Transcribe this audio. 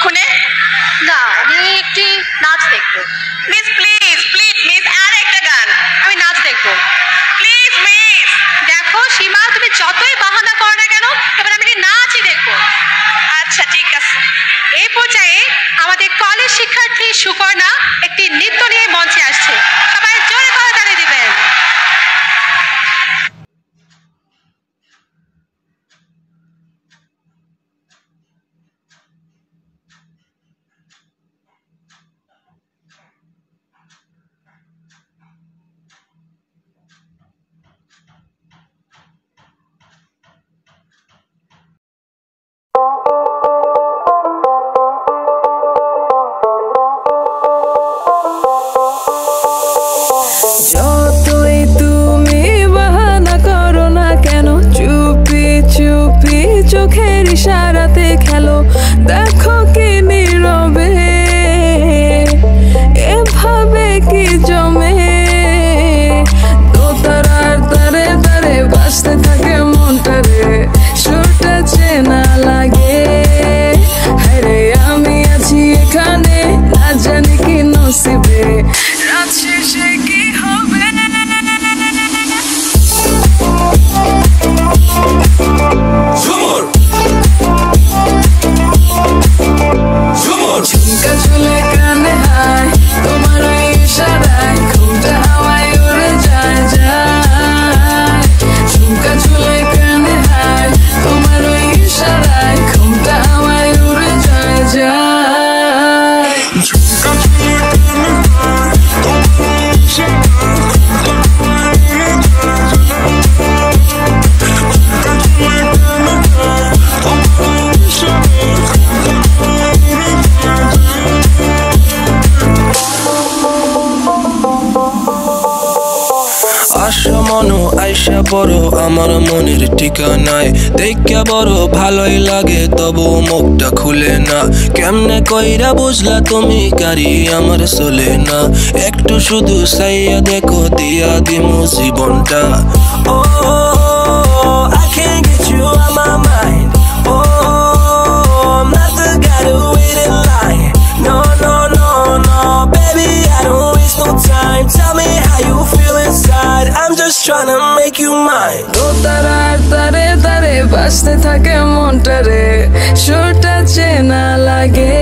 এক্ষুনি? না, আমি একটি নাচ দেখবো। মিস প্লিজ প্লিজ মিস, আর একটা গান। আমি নাচ দেখবো। Please miss. দেখো সীমা, তুমি যতই বাহানা করো না কেন, এবার আমি কি নাচই দেখবো। আচ্ছা ঠিক আছে। এই পর্যায়ে আমাদের কলেজ শিক্ষার্থী সুকর্ণা একটি নৃত্য নিয়ে মঞ্চে আসছে। সবাই জোরে করে তালি দিবেন। যতই তুমি বাহানা করো না কেন, চুপি চুপি চোখের ইশারাতে খেলো। দেখো কি নীরবে এভাবে কি জমে, দোতারার তারে তারে বাজতে থাকে মনটা রে, সুরটা চেনা লাগে। হ্যাঁ আমি আছি এখানে, না জানি কি নসিবে, রাত শেষে কি হবে। ঝুমকা চুলে কানে হায়, তোমার ওই ইশারায় ঘুমটা হাওয়ায় উড়ে যায় যায়। ঝুমকা চুলে কানে হায়, তোমার ওই ইশারায় ঘুমটা হাওয়ায় উড়ে যায় যায়। ঝুমকা চুলে কানে হায়, তোমার ওই ইশারায় ঘুমটা হাওয়ায় উড়ে যায় যায়। ঝুমকা চুলে কানে হায়, তোমার ওই ইশারায় ঘুমটা হাওয়ায় উড়ে যায় যায়। আশা মনো আইসা বড় আমার মনের ঠিকানায়, দেখা বড় ভালোই লাগে তবু মুখটা খুলে না। কেমনে কইরা বুঝলা তুমি কারি আমার চলে না, একটু শুধু চাইয়া দেখো দিয়া দিমু জীবনটা। ও I can't get you out my mind. Oh I'm not the guy to wait in line. No no no no baby I don't waste no time. Tell me how you feel inside. I'm just trying to make you mine. দোতারার তারে তারে বাজতে থাকে মনটা রে, সুরটা চেনা লাগে।